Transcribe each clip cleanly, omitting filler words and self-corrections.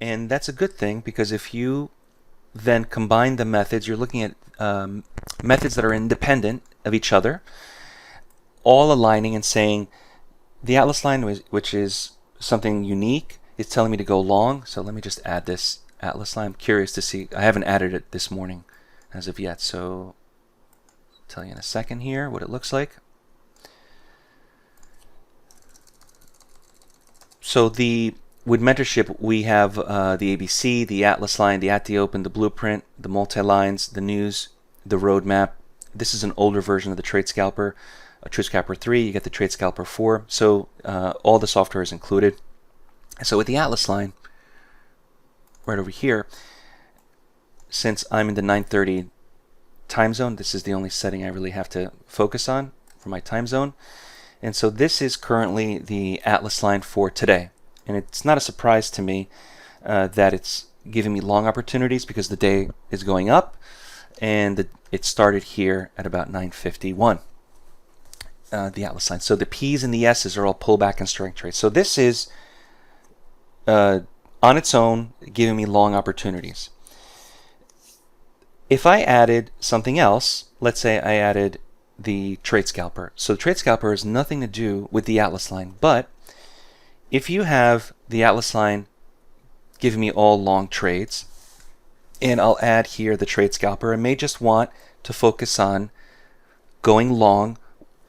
And that's a good thing, because if you then combine the methods, you're looking at methods that are independent of each other, all aligning and saying the Atlas line, which is something unique, is telling me to go long. So let me just add this Atlas line. I'm curious to see. I haven't added it this morning as of yet, so I'll tell you in a second here what it looks like. So with mentorship, we have the ABC, the Atlas line, the at the open, the blueprint, the multi-lines, the news, the roadmap. This is an older version of the Trade Scalper, a True Scalper 3. You get the Trade Scalper 4. So all the software is included. So with the Atlas line, right over here, since I'm in the 9:30 time zone, this is the only setting I really have to focus on for my time zone. And so this is currently the Atlas line for today. And it's not a surprise to me that it's giving me long opportunities, because the day is going up, and it started here at about 9:51, the Atlas line. So the P's and the S's are all pullback and strike trades. So this is on its own giving me long opportunities. If I added something else, let's say I added the Trade Scalper. So the Trade Scalper has nothing to do with the Atlas line, but if you have the Atlas line giving me all long trades, and I'll add here the Trade Scalper, I may just want to focus on going long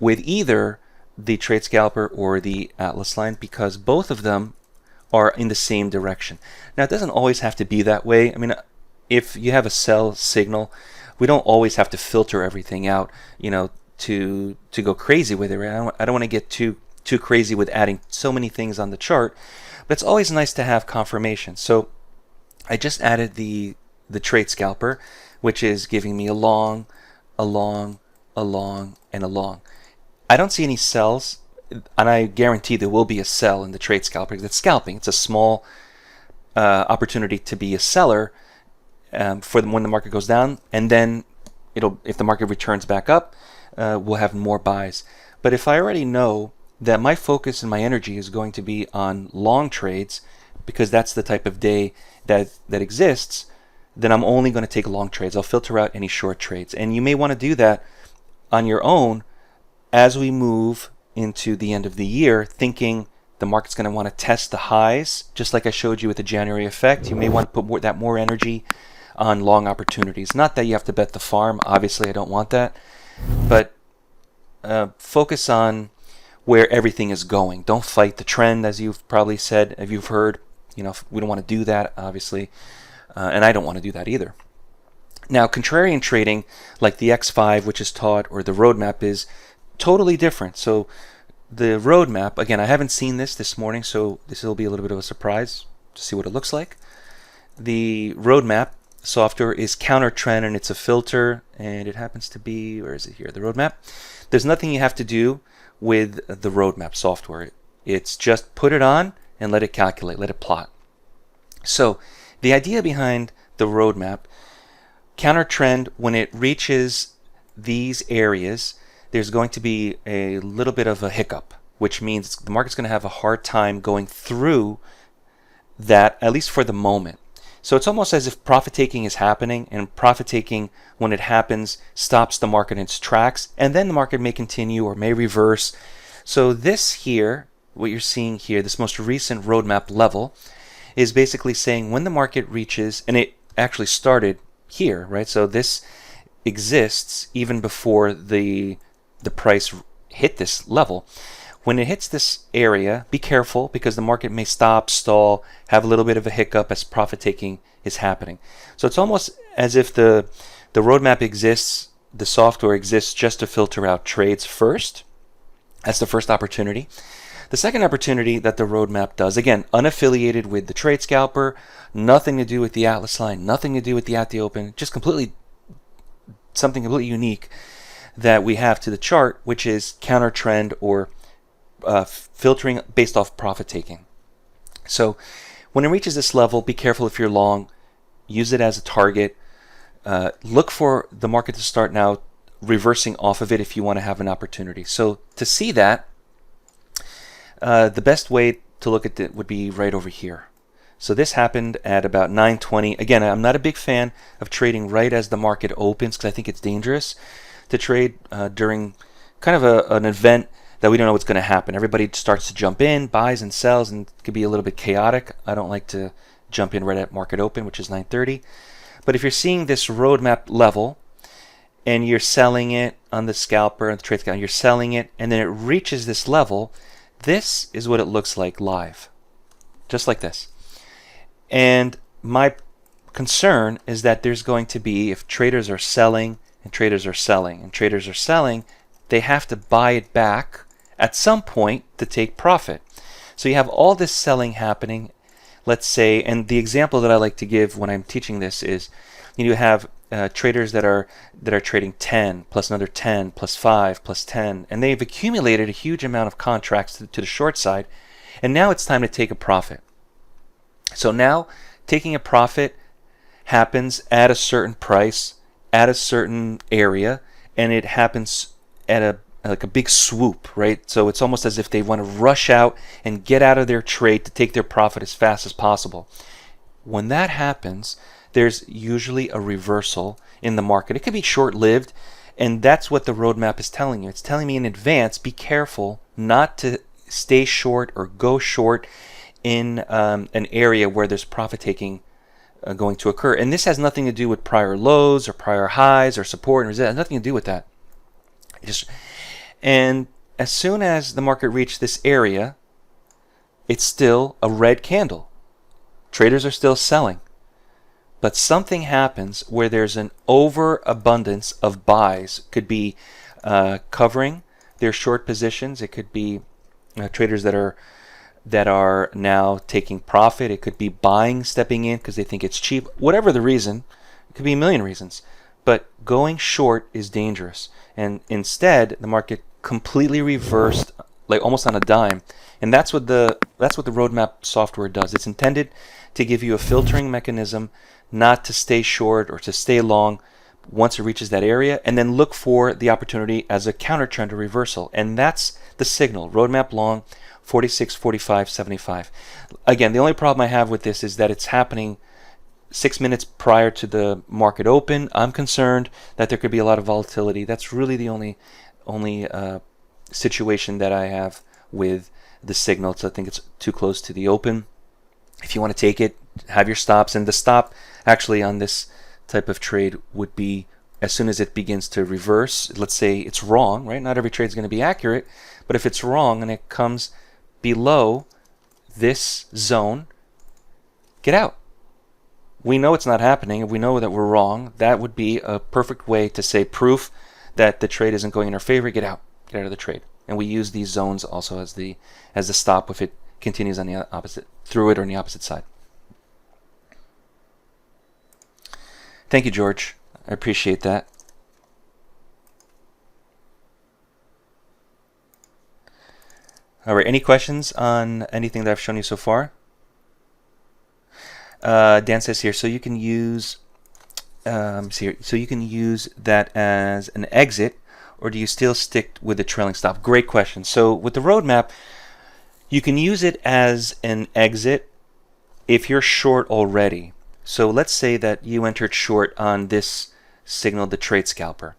with either the Trade Scalper or the Atlas line, because both of them are in the same direction. Now, it doesn't always have to be that way. I mean, if you have a sell signal, we don't always have to filter everything out, to go crazy with it. Right? I don't want to get too crazy with adding so many things on the chart, but it's always nice to have confirmation. So I just added the Trade Scalper, which is giving me a long, a long, a long, and a long. I don't see any sells, and I guarantee there will be a sell in the Trade Scalper, because it's scalping. It's a small opportunity to be a seller for when the market goes down, and then if the market returns back up, we'll have more buys. But if I already know that my focus and my energy is going to be on long trades, because that's the type of day that exists, then I'm only going to take long trades. I'll filter out any short trades. And you may want to do that on your own as we move into the end of the year, thinking the market's going to want to test the highs, just like I showed you with the January effect. You may want to put more energy on long opportunities. Not that you have to bet the farm. Obviously, I don't want that. But focus on where everything is going. Don't fight the trend, as you've probably said, if you've heard. We don't want to do that, obviously. And I don't want to do that either. Now, contrarian trading, like the X5, which is taught, or the roadmap, is totally different. So the roadmap, again, I haven't seen this morning, so this will be a little bit of a surprise to see what it looks like. The roadmap software is counter trend, and it's a filter, and it happens to be, where is it here, the roadmap. There's nothing you have to do with the roadmap software. It's just put it on and let it calculate, let it plot. So the idea behind the roadmap, counter trend, when it reaches these areas, there's going to be a little bit of a hiccup, which means the market's going to have a hard time going through that, at least for the moment. So it's almost as if profit taking is happening, and profit taking, when it happens, stops the market in its tracks, and then the market may continue or may reverse. So this here, what you're seeing here, this most recent roadmap level, is basically saying when the market reaches, and it actually started here, right? So this exists even before the price hit this level. When it hits this area, be careful, because the market may stop, stall, have a little bit of a hiccup as profit taking is happening. So it's almost as if the roadmap exists, the software exists just to filter out trades first. That's the first opportunity. The second opportunity that the roadmap does, again, unaffiliated with the Trade Scalper, nothing to do with the Atlas line, nothing to do with the at the open, just something completely unique that we have to the chart, which is counter trend, or filtering based off profit taking. So when it reaches this level, be careful if you're long, use it as a target. Look for the market to start now reversing off of it if you want to have an opportunity. So to see that, the best way to look at it would be right over here. So this happened at about 9:20. Again, I'm not a big fan of trading right as the market opens because I think it's dangerous to trade during kind of an event that we don't know what's going to happen. Everybody starts to jump in, buys and sells, and it could be a little bit chaotic. I don't like to jump in right at market open, which is 9:30. But if you're seeing this roadmap level and you're selling it on the scalper and the trade scalper, you're selling it, and then it reaches this level, this is what it looks like live, just like this. And my concern is that there's going to be, if traders are selling and traders are selling and traders are selling, they have to buy it back at some point to take profit. So you have all this selling happening, let's say, and the example that I like to give when I'm teaching this is you have traders that are trading 10 plus another 10 plus 5 plus 10, and they've accumulated a huge amount of contracts to the short side, and now it's time to take a profit. So now taking a profit happens at a certain price, at a certain area, and it happens at like a big swoop, right? So it's almost as if they want to rush out and get out of their trade to take their profit as fast as possible. When that happens, there's usually a reversal in the market. It could be short-lived, and that's what the roadmap is telling you. It's telling me in advance, be careful not to stay short or go short in an area where there's profit taking going to occur. And this has nothing to do with prior lows or prior highs or support and resistance. It has nothing to do with that. And as soon as the market reached this area, it's still a red candle. Traders are still selling. But something happens where there's an overabundance of buys. Could be covering their short positions. It could be traders that are now taking profit. It could be buying, stepping in because they think it's cheap. Whatever the reason, it could be a million reasons. But going short is dangerous. And instead, the market completely reversed, like almost on a dime. And that's what the roadmap software does. It's intended to give you a filtering mechanism, not to stay short or to stay long once it reaches that area, and then look for the opportunity as a counter trend or reversal. And that's the signal. Roadmap long, 46, 45, 75. Again, the only problem I have with this is that it's happening 6 minutes prior to the market open. I'm concerned that there could be a lot of volatility. That's really the only situation that I have with the signal. So I think it's too close to the open. If you want to take it, have your stops, and the stop actually on this type of trade would be as soon as it begins to reverse. Let's say it's wrong, right? Not every trade is going to be accurate, but if it's wrong and it comes below this zone, get out. We know it's not happening. If we know that we're wrong, that would be a perfect way to say proof that the trade isn't going in our favor. Get out of the trade. And we use these zones also as the stop if it continues on the opposite, through it or on the opposite side. Thank you, George. I appreciate that. All right, any questions on anything that I've shown you so far? Dan says here, so you can use so you can use that as an exit, or do you still stick with the trailing stop? Great question. So with the roadmap, you can use it as an exit if you're short already. So let's say that you entered short on this signal, the trade scalper,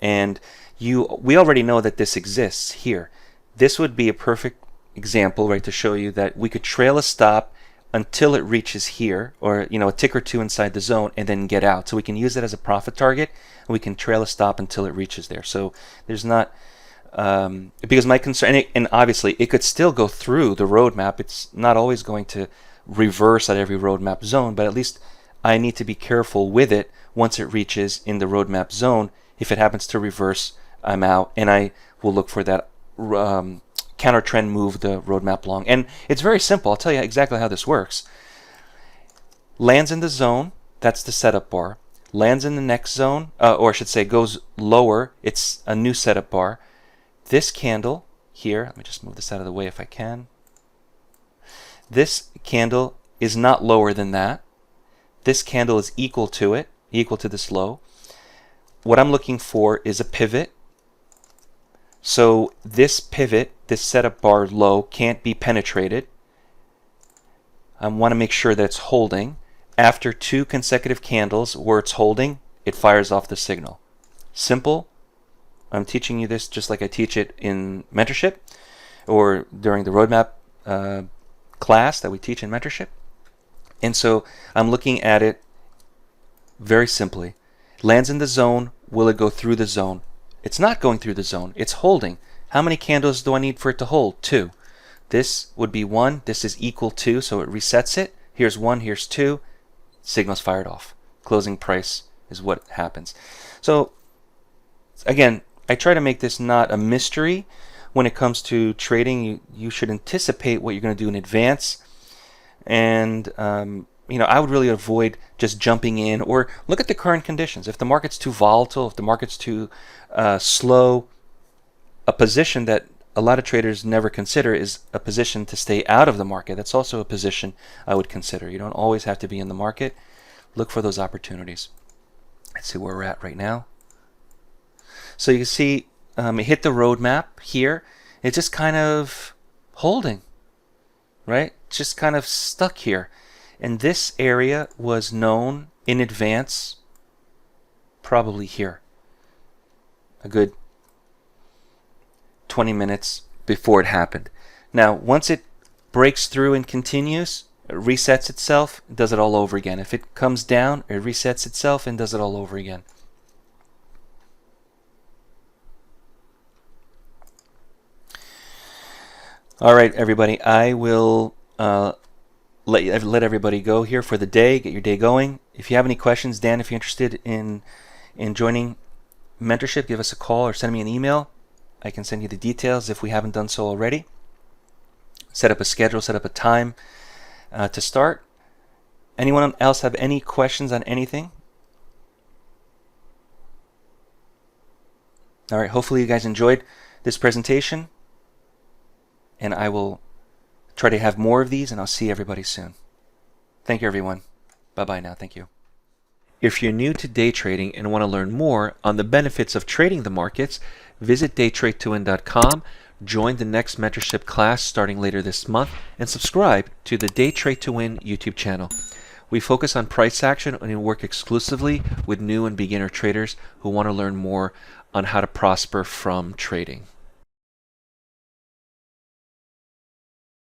and we already know that this exists here. This would be a perfect example, right, to show you that we could trail a stop until it reaches here, or a tick or two inside the zone, and then get out. So we can use it as a profit target, and we can trail a stop until it reaches there. So there's not because my concern, and obviously it could still go through the roadmap. It's not always going to reverse at every roadmap zone, but at least I need to be careful with it once it reaches in the roadmap zone. If it happens to reverse, I'm out, and I will look for that counter trend move, the roadmap long. And it's very simple. I'll tell you exactly how this works. Lands in the zone, that's the setup bar. Lands in the next zone, or I should say goes lower, it's a new setup bar. This candle here, let me just move this out of the way if I can. This candle is not lower than that. This candle is equal to it, equal to this low. What I'm looking for is a pivot. So this pivot, this setup bar low, can't be penetrated. I want to make sure that it's holding. After 2 consecutive candles where it's holding, it fires off the signal. Simple. I'm teaching you this just like I teach it in mentorship or during the roadmap class that we teach in mentorship. And so I'm looking at it very simply. Lands in the zone. Will it go through the zone? It's not going through the zone. It's holding. How many candles do I need for it to hold? 2. This would be 1. This is equal to, so it resets it. Here's 1. Here's 2. Signal's fired off. Closing price is what happens. So again, I try to make this not a mystery. When it comes to trading, you should anticipate what you're going to do in advance. And I would really avoid just jumping in, or look at the current conditions. If the market's too volatile, if the market's too slow, a position that a lot of traders never consider is a position to stay out of the market. That's also a position I would consider. You don't always have to be in the market. Look for those opportunities. Let's see where we're at right now. So you can see it hit the roadmap here. It's just kind of holding, right? Just kind of stuck here. And this area was known in advance, probably here, a good 20 minutes before it happened. Now, once it breaks through and continues, it resets itself, does it all over again. If it comes down, it resets itself and does it all over again. All right, everybody, I will let everybody go here for the day, get your day going. If you have any questions, Dan, if you're interested in joining mentorship, give us a call or send me an email. I can send you the details if we haven't done so already. Set up a schedule, set up a time to start. Anyone else have any questions on anything? All right, hopefully you guys enjoyed this presentation, and I will try to have more of these, and I'll see everybody soon. Thank you, everyone. Bye-bye now. Thank you. If you're new to day trading and want to learn more on the benefits of trading the markets, visit DayTradeToWin.com, join the next mentorship class starting later this month, and subscribe to the DayTradeToWin YouTube channel. We focus on price action and work exclusively with new and beginner traders who want to learn more on how to prosper from trading.